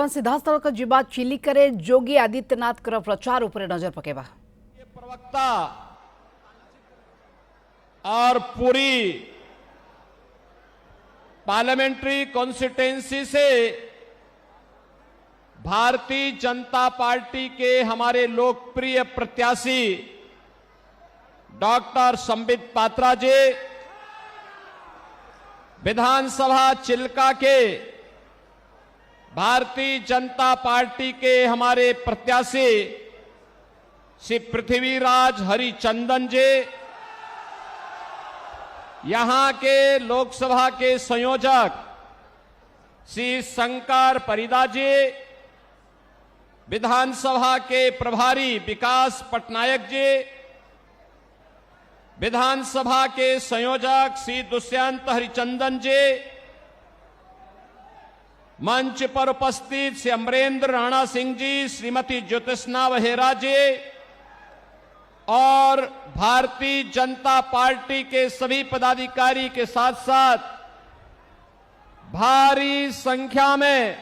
बर्तमान सीधास्थल जीवा चिलिकारे योगी आदित्यनाथ प्रचार उपरे नजर पकेबा। प्रवक्ता और पूरी पार्लियामेंट्री कॉन्स्टिट्यूएंसी से भारतीय जनता पार्टी के हमारे लोकप्रिय प्रत्याशी डॉक्टर संबित पात्रा जी, विधानसभा चिल्का के भारतीय जनता पार्टी के हमारे प्रत्याशी श्री पृथ्वीराज हरिचंदन जी, यहां के लोकसभा के संयोजक श्री शंकर परिदा जी, विधानसभा के प्रभारी विकास पटनायक जी, विधानसभा के संयोजक श्री दुष्यंत हरिचंदन जी, मंच पर उपस्थित श्री अमरेंद्र राणा सिंह जी, श्रीमती ज्योतिष्ना वहेरा जी और भारतीय जनता पार्टी के सभी पदाधिकारी के साथ साथ भारी संख्या में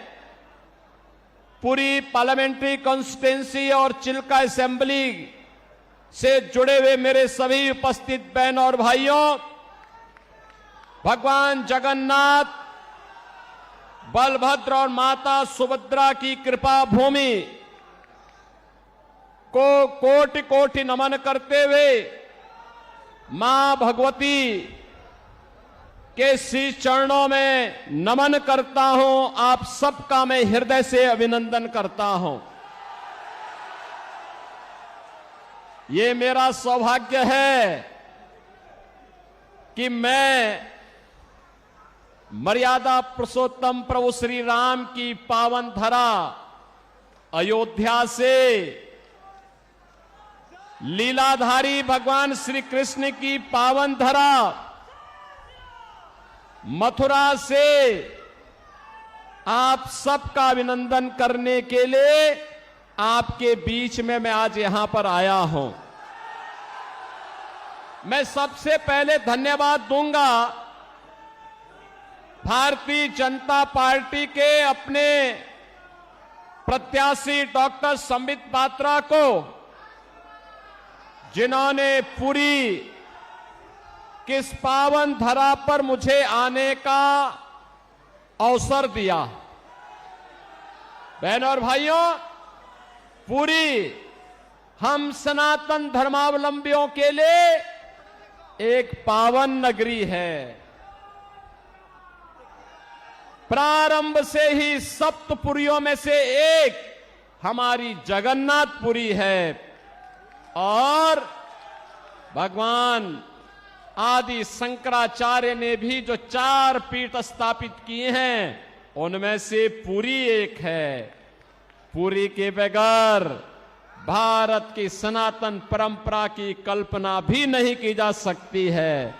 पूरी पार्लियामेंट्री कॉन्स्टिट्यूएंसी और चिल्का असेंबली से जुड़े हुए मेरे सभी उपस्थित बहन और भाइयों, भगवान जगन्नाथ, बलभद्र और माता सुभद्रा की कृपा भूमि को कोटि कोटि नमन करते हुए मां भगवती के श्री चरणों में नमन करता हूं। आप सबका मैं हृदय से अभिनंदन करता हूं। ये मेरा सौभाग्य है कि मैं मर्यादा पुरुषोत्तम प्रभु श्री राम की पावन धरा अयोध्या से लीलाधारी भगवान श्री कृष्ण की पावन धरा मथुरा से आप सबका अभिनंदन करने के लिए आपके बीच में मैं आज यहां पर आया हूं। मैं सबसे पहले धन्यवाद दूंगा भारतीय जनता पार्टी के अपने प्रत्याशी डॉक्टर संबित पात्रा को, जिन्होंने पूरी किस पावन धरा पर मुझे आने का अवसर दिया। बहनों और भाइयों, पूरी हम सनातन धर्मावलंबियों के लिए एक पावन नगरी है। प्रारंभ से ही सप्तपुरियों में से एक हमारी जगन्नाथपुरी है और भगवान आदि शंकराचार्य ने भी जो 4 पीठ स्थापित किए हैं उनमें से पुरी एक है। पुरी के बगैर भारत की सनातन परंपरा की कल्पना भी नहीं की जा सकती है।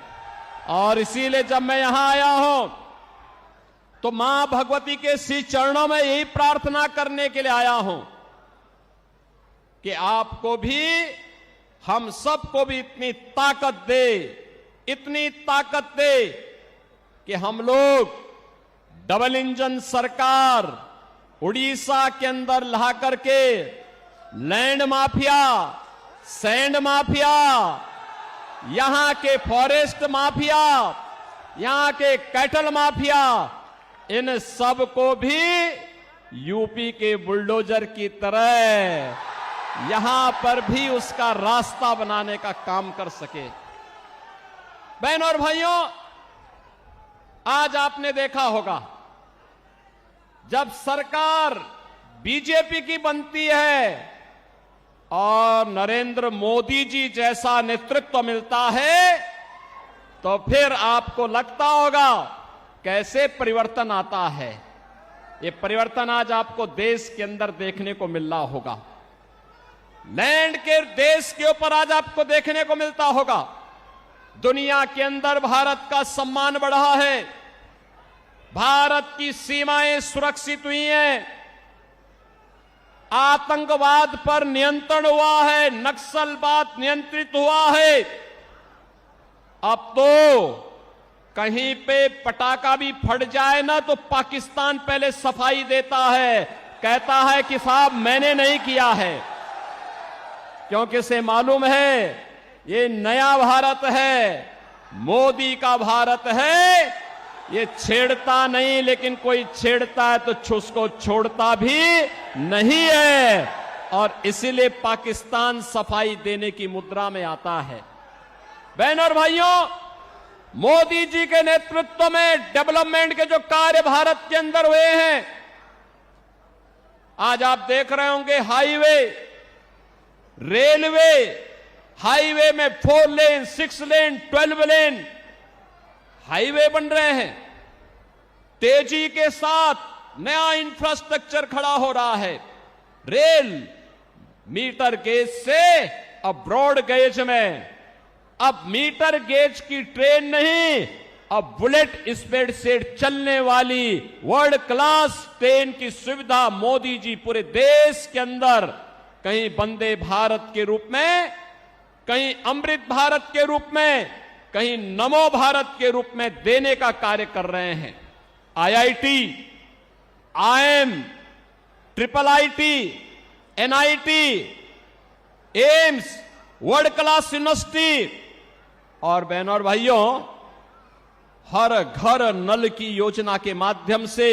और इसीलिए जब मैं यहां आया हूं तो मां भगवती के श्री चरणों में यही प्रार्थना करने के लिए आया हूं कि आपको भी, हम सबको भी इतनी ताकत दे कि हम लोग डबल इंजन सरकार उड़ीसा के अंदर ला करके लैंड माफिया, सैंड माफिया, यहां के फॉरेस्ट माफिया, यहां के कैटल माफिया, इन सब को भी यूपी के बुलडोजर की तरह यहां पर भी उसका रास्ता बनाने का काम कर सके। बहनों और भाइयों, आज आपने देखा होगा जब सरकार बीजेपी की बनती है और नरेंद्र मोदी जी जैसा नेतृत्व मिलता है तो फिर आपको लगता होगा कैसे परिवर्तन आता है। ये परिवर्तन आज आपको देश के अंदर देखने को मिल रहा होगा। लैंड के देश के ऊपर आज आपको देखने को मिलता होगा। दुनिया के अंदर भारत का सम्मान बढ़ा है, भारत की सीमाएं सुरक्षित हुई हैं, आतंकवाद पर नियंत्रण हुआ है, नक्सलवाद नियंत्रित हुआ है। अब तो कहीं पे पटाखा भी फट जाए ना तो पाकिस्तान पहले सफाई देता है, कहता है कि साहब मैंने नहीं किया है, क्योंकि इसे मालूम है ये नया भारत है, मोदी का भारत है। ये छेड़ता नहीं, लेकिन कोई छेड़ता है तो उसको छोड़ता भी नहीं है, और इसीलिए पाकिस्तान सफाई देने की मुद्रा में आता है। बहनों और भाइयों, मोदी जी के नेतृत्व में डेवलपमेंट के जो कार्य भारत के अंदर हुए हैं, आज आप देख रहे होंगे हाईवे, रेलवे, हाईवे में 4 लेन, 6 लेन, 12 लेन हाईवे बन रहे हैं। तेजी के साथ नया इंफ्रास्ट्रक्चर खड़ा हो रहा है। रेल मीटर गेज से अब ब्रॉड गेज में, अब मीटर गेज की ट्रेन नहीं, अब बुलेट स्पीड से चलने वाली वर्ल्ड क्लास ट्रेन की सुविधा मोदी जी पूरे देश के अंदर, कहीं वंदे भारत के रूप में, कहीं अमृत भारत के रूप में, कहीं नमो भारत के रूप में देने का कार्य कर रहे हैं। IIT, IIM, triple IT, NIT, AIIMS, world class university, और बहनों और भाइयों, हर घर नल की योजना के माध्यम से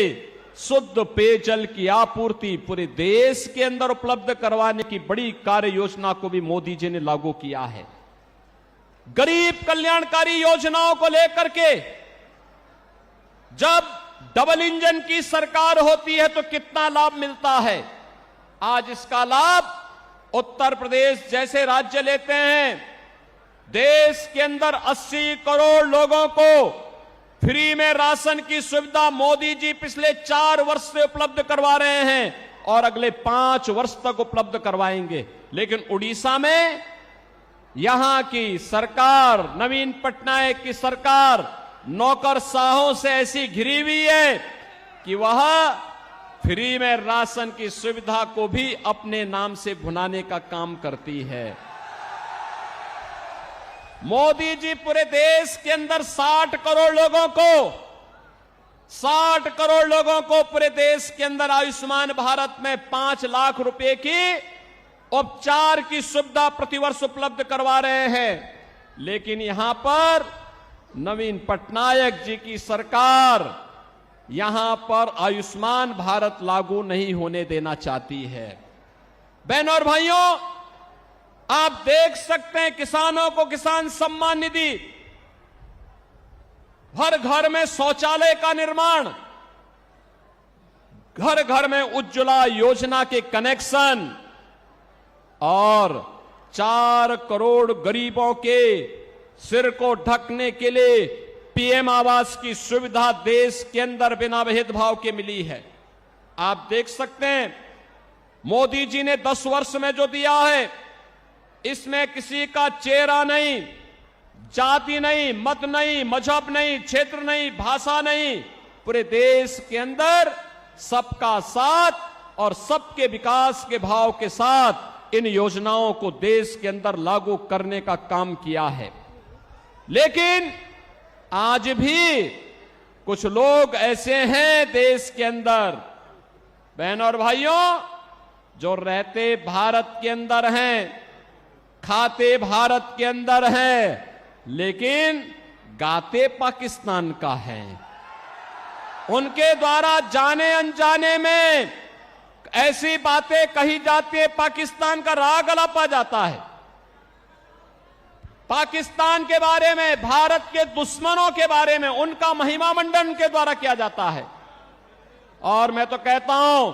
शुद्ध पेयजल की आपूर्ति पूरे देश के अंदर उपलब्ध करवाने की बड़ी कार्य योजना को भी मोदी जी ने लागू किया है। गरीब कल्याणकारी योजनाओं को लेकर के जब डबल इंजन की सरकार होती है तो कितना लाभ मिलता है। आज इसका लाभ उत्तर प्रदेश जैसे राज्य लेते हैं। देश के अंदर 80 करोड़ लोगों को फ्री में राशन की सुविधा मोदी जी पिछले 4 वर्ष से उपलब्ध करवा रहे हैं और अगले 5 वर्ष तक उपलब्ध करवाएंगे। लेकिन उड़ीसा में यहां की सरकार, नवीन पटनायक की सरकार, नौकरशाहों से ऐसी घिरी हुई है कि वह फ्री में राशन की सुविधा को भी अपने नाम से भुनाने का काम करती है। मोदी जी पूरे देश के अंदर 60 करोड़ लोगों को पूरे देश के अंदर आयुष्मान भारत में 5 लाख रुपए की उपचार की सुविधा प्रतिवर्ष उपलब्ध करवा रहे हैं। लेकिन यहां पर नवीन पटनायक जी की सरकार यहां पर आयुष्मान भारत लागू नहीं होने देना चाहती है। बहनों और भाइयों, आप देख सकते हैं किसानों को किसान सम्मान निधि, हर घर में शौचालय का निर्माण, घर घर में उज्ज्वला योजना के कनेक्शन और 4 करोड़ गरीबों के सिर को ढकने के लिए पीएम आवास की सुविधा देश के अंदर बिना भेदभाव के मिली है। आप देख सकते हैं मोदी जी ने 10 वर्ष में जो दिया है, इसमें किसी का चेहरा नहीं, जाति नहीं, मत नहीं, मजहब नहीं, क्षेत्र नहीं, भाषा नहीं, पूरे देश के अंदर सबका साथ और सबके विकास के भाव के साथ इन योजनाओं को देश के अंदर लागू करने का काम किया है। लेकिन आज भी कुछ लोग ऐसे हैं देश के अंदर, बहनों और भाइयों, जो रहते भारत के अंदर हैं, खाते भारत के अंदर हैं, लेकिन गाते पाकिस्तान का है। उनके द्वारा जाने अनजाने में ऐसी बातें कही जाती है, पाकिस्तान का राग अलापा जाता है। पाकिस्तान के बारे में, भारत के दुश्मनों के बारे में उनका महिमा मंडन के द्वारा किया जाता है। और मैं तो कहता हूं,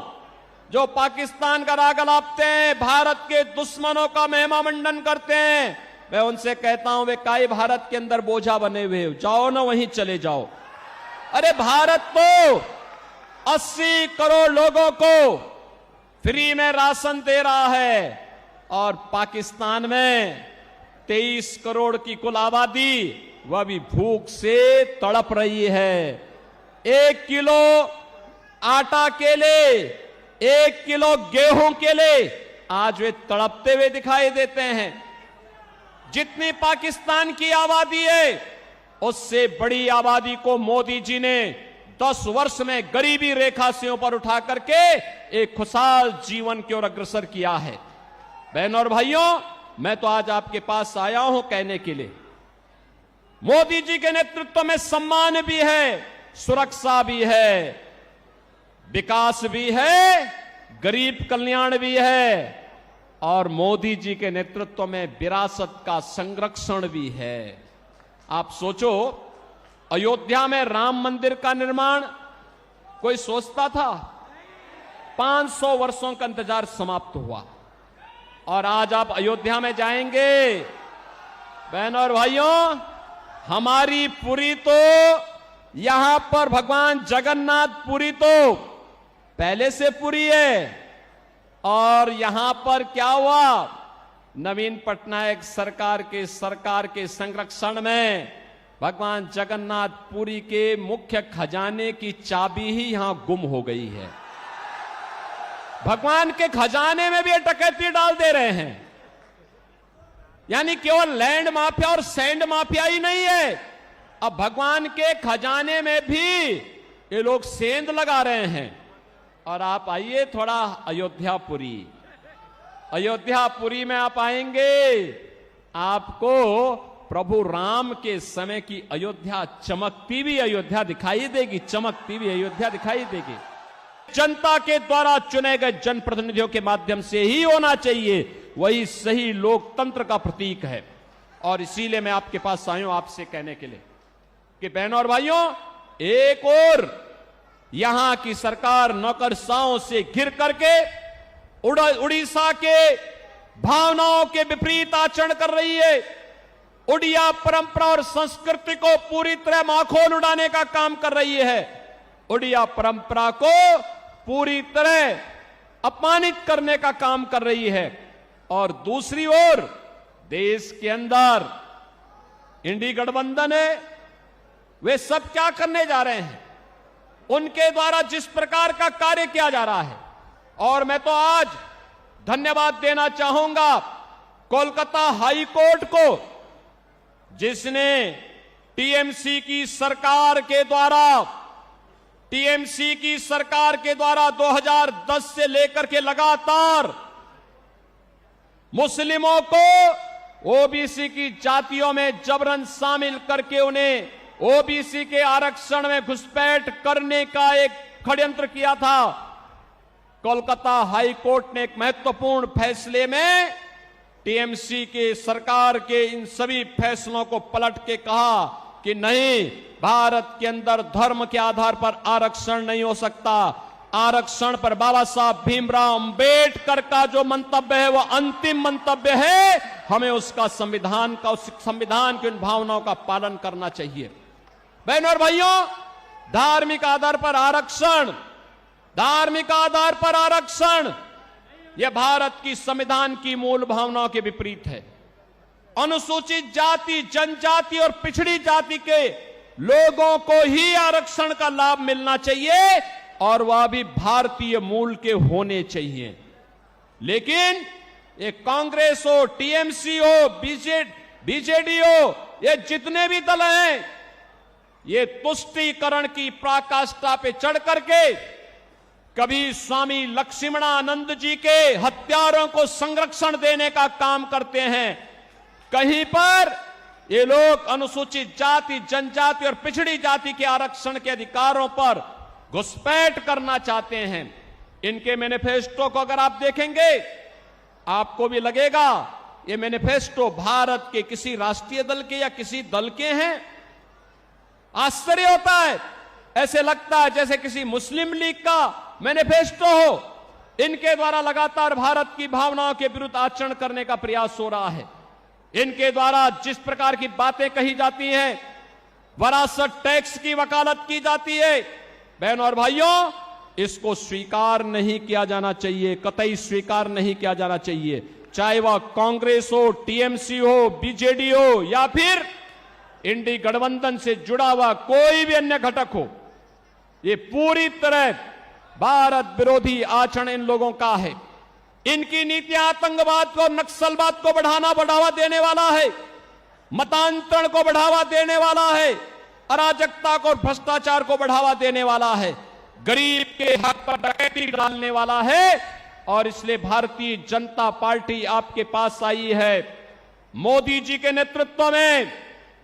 जो पाकिस्तान का राग अलापते हैं, भारत के दुश्मनों का महिमा मंडन करते हैं, मैं उनसे कहता हूं वे काई भारत के अंदर बोझा बने हुए हो, जाओ ना वहीं चले जाओ। अरे भारत तो 80 करोड़ लोगों को फ्री में राशन दे रहा है और पाकिस्तान में 23 करोड़ की कुल आबादी वह भी भूख से तड़प रही है। 1 किलो आटा के लिए, 1 किलो गेहूं के लिए आज वे तड़पते हुए दिखाई देते हैं। जितनी पाकिस्तान की आबादी है, उससे बड़ी आबादी को मोदी जी ने 10 वर्ष में गरीबी रेखा से ऊपर उठा करके एक खुशहाल जीवन की ओर अग्रसर किया है। बहनों और भाइयों, मैं तो आज आपके पास आया हूं कहने के लिए, मोदी जी के नेतृत्व में सम्मान भी है, सुरक्षा भी है, विकास भी है, गरीब कल्याण भी है, और मोदी जी के नेतृत्व में विरासत का संरक्षण भी है। आप सोचो, अयोध्या में राम मंदिर का निर्माण कोई सोचता था? 500 वर्षों का इंतजार समाप्त हुआ, और आज आप अयोध्या में जाएंगे, बहनों और भाइयों, हमारी पुरी तो यहां पर भगवान जगन्नाथ पुरी तो पहले से पुरी है, और यहां पर क्या हुआ, नवीन पटनायक सरकार के संरक्षण में भगवान जगन्नाथ पुरी के मुख्य खजाने की चाबी ही यहां गुम हो गई है। भगवान के खजाने में भी ये डकैती डाल दे रहे हैं। यानी केवल लैंड माफिया और सैंड माफिया ही नहीं है, अब भगवान के खजाने में भी ये लोग सेंध लगा रहे हैं। और आप आइए थोड़ा अयोध्यापुरी में आप आएंगे, आपको प्रभु राम के समय की अयोध्या, चमकती हुई अयोध्या दिखाई देगी, चमकती हुई अयोध्या दिखाई देगी। जनता के द्वारा चुने गए जनप्रतिनिधियों के माध्यम से ही होना चाहिए, वही सही लोकतंत्र का प्रतीक है। और इसीलिए मैं आपके पास आया हूं आपसे कहने के लिए कि बहनों और भाइयों, एक और यहां की सरकार नौकरशाहों से घिर करके उड़ीसा के भावनाओं के विपरीत आचरण कर रही है। उड़िया परंपरा और संस्कृति को पूरी तरह माखोल उड़ाने का काम कर रही है। उड़िया परंपरा को पूरी तरह अपमानित करने का काम कर रही है। और दूसरी ओर देश के अंदर इंडी गठबंधन है, वे सब क्या करने जा रहे हैं, उनके द्वारा जिस प्रकार का कार्य किया जा रहा है। और मैं तो आज धन्यवाद देना चाहूंगा कोलकाता हाई कोर्ट को, जिसने टीएमसी की सरकार के द्वारा 2010 से लेकर के लगातार मुस्लिमों को ओबीसी की जातियों में जबरन शामिल करके उन्हें ओबीसी के आरक्षण में घुसपैठ करने का एक षड्यंत्र किया था। कोलकाता हाई कोर्ट ने एक महत्वपूर्ण फैसले में टीएमसी के सरकार के इन सभी फैसलों को पलट के कहा कि नहीं, भारत के अंदर धर्म के आधार पर आरक्षण नहीं हो सकता। आरक्षण पर बाबा साहब भीमराव अंबेडकर का जो मंतव्य है वह अंतिम मंतव्य है। हमें उसका संविधान की उन भावनाओं का पालन करना चाहिए। बहनों और भाइयों, धार्मिक आधार पर आरक्षण यह भारत की संविधान की मूल भावनाओं के विपरीत है। अनुसूचित जाति, जनजाति और पिछड़ी जाति के लोगों को ही आरक्षण का लाभ मिलना चाहिए, और वह भी भारतीय मूल के होने चाहिए। लेकिन ये कांग्रेस हो, टीएमसी हो, बीजेडी हो, ये जितने भी दल हैं, ये तुष्टीकरण की पराकाष्ठा पे चढ़ करके कभी स्वामी लक्ष्मणानंद जी के हत्यारों को संरक्षण देने का काम करते हैं, कहीं पर ये लोग अनुसूचित जाति, जनजाति और पिछड़ी जाति के आरक्षण के अधिकारों पर घुसपैठ करना चाहते हैं। इनके मैनिफेस्टो को अगर आप देखेंगे, आपको भी लगेगा ये मैनिफेस्टो भारत के किसी राष्ट्रीय दल के या किसी दल के हैं। आश्चर्य होता है, ऐसे लगता है जैसे किसी मुस्लिम लीग का मैनिफेस्टो हो। इनके द्वारा लगातार भारत की भावनाओं के विरुद्ध आचरण करने का प्रयास हो रहा है। इनके द्वारा जिस प्रकार की बातें कही जाती हैं, वरासत टैक्स की वकालत की जाती है, बहनों और भाइयों, इसको स्वीकार नहीं किया जाना चाहिए, कतई स्वीकार नहीं किया जाना चाहिए। चाहे वह कांग्रेस हो, टीएमसी हो, बीजेडी हो या फिर इंडी गठबंधन से जुड़ा हुआ कोई भी अन्य घटक हो, ये पूरी तरह भारत विरोधी आचरण इन लोगों का है। इनकी नीतियां आतंकवाद को, नक्सलवाद को बढ़ावा देने वाला है, मतांतरण को बढ़ावा देने वाला है, अराजकता को और भ्रष्टाचार को बढ़ावा देने वाला है, गरीब के हक पर डकैती डालने वाला है। और इसलिए भारतीय जनता पार्टी आपके पास आई है। मोदी जी के नेतृत्व में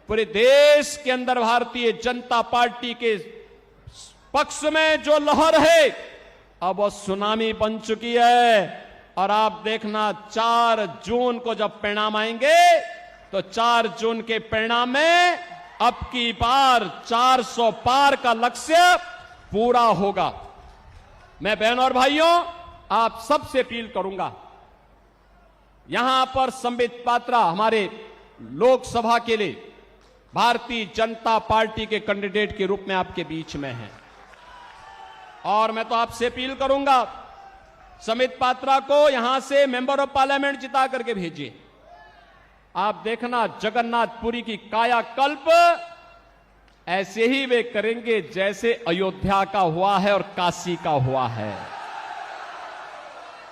पूरे देश के अंदर भारतीय जनता पार्टी के पक्ष में जो लहर है अब वो सुनामी बन चुकी है। और आप देखना 4 जून को जब परिणाम आएंगे तो 4 जून के परिणाम में अब की बार 400 पार का लक्ष्य पूरा होगा। मैं बहनों और भाइयों आप सबसे अपील करूंगा, यहां पर संबित पात्रा हमारे लोकसभा के लिए भारतीय जनता पार्टी के कैंडिडेट के रूप में आपके बीच में हैं। और मैं तो आपसे अपील करूंगा, संबित पात्रा को यहां से मेंबर ऑफ पार्लियामेंट जिता करके भेजिए। आप देखना जगन्नाथपुरी की कायाकल्प ऐसे ही वे करेंगे जैसे अयोध्या का हुआ है और काशी का हुआ है।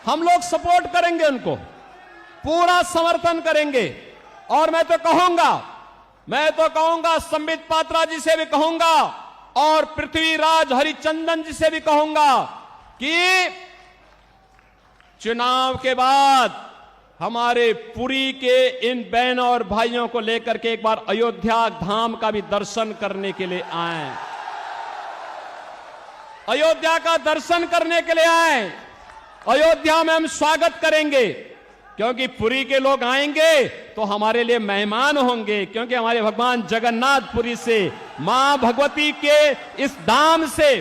हम लोग सपोर्ट करेंगे, उनको पूरा समर्थन करेंगे। और मैं तो कहूंगा संबित पात्रा जी से भी कहूंगा और पृथ्वीराज हरिचंदन जी से भी कहूंगा कि चुनाव के बाद हमारे पुरी के इन बहनों और भाइयों को लेकर के एक बार अयोध्या धाम का भी दर्शन करने के लिए आए, अयोध्या का दर्शन करने के लिए आए। अयोध्या में हम स्वागत करेंगे, क्योंकि पुरी के लोग आएंगे तो हमारे लिए मेहमान होंगे, क्योंकि हमारे भगवान जगन्नाथपुरी से मां भगवती के इस धाम से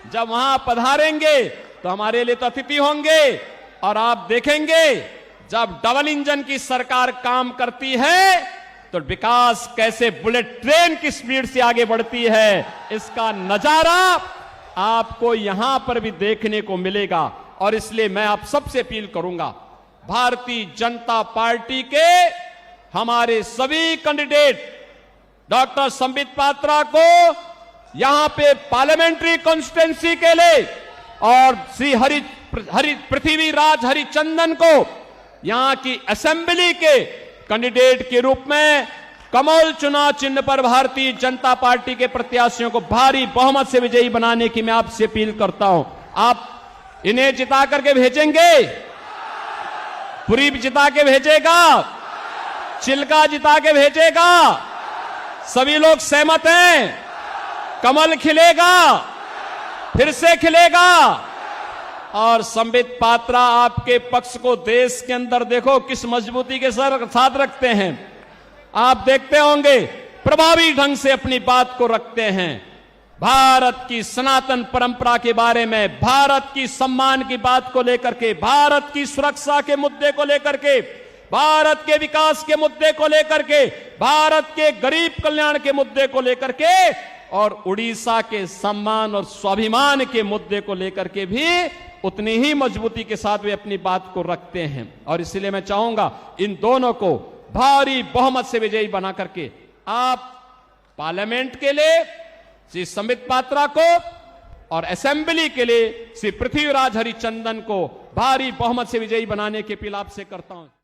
जब वहां पधारेंगे तो हमारे लिए तो अतिथि होंगे। और आप देखेंगे जब डबल इंजन की सरकार काम करती है तो विकास कैसे बुलेट ट्रेन की स्पीड से आगे बढ़ती है, इसका नजारा आपको यहां पर भी देखने को मिलेगा। और इसलिए मैं आप सबसे अपील करूंगा, भारतीय जनता पार्टी के हमारे सभी कैंडिडेट डॉक्टर संबित पात्रा को यहां पे पार्लियामेंट्री कॉन्स्टिट्यूंसी के लिए और श्री पृथ्वीराज हरिचंदन को यहां की असेंबली के कैंडिडेट के रूप में कमल चुनाव चिन्ह पर भारतीय जनता पार्टी के प्रत्याशियों को भारी बहुमत से विजयी बनाने की मैं आपसे अपील करता हूं। आप इन्हें जिता करके भेजेंगे, पुरी जिता के भेजेगा, चिल्का जिता के भेजेगा, सभी लोग सहमत हैं, कमल खिलेगा, फिर से खिलेगा। और संबित पात्रा आपके पक्ष को देश के अंदर देखो किस मजबूती के साथ रखते हैं। आप देखते होंगे प्रभावी ढंग से अपनी बात को रखते हैं। भारत की सनातन परंपरा के बारे में, भारत की सम्मान की बात को लेकर के, भारत की सुरक्षा के मुद्दे को लेकर के, भारत के विकास के मुद्दे को लेकर के, भारत के गरीब कल्याण के मुद्दे को लेकर के और उड़ीसा के सम्मान और स्वाभिमान के मुद्दे को लेकर के भी उतनी ही मजबूती के साथ वे अपनी बात को रखते हैं। और इसलिए मैं चाहूंगा इन दोनों को भारी बहुमत से विजयी बना करके आप पार्लियामेंट के लिए श्री संबित पात्रा को और असेंबली के लिए श्री पृथ्वीराज हरिचंदन को भारी बहुमत से विजयी बनाने की अपील आपसे करता हूं।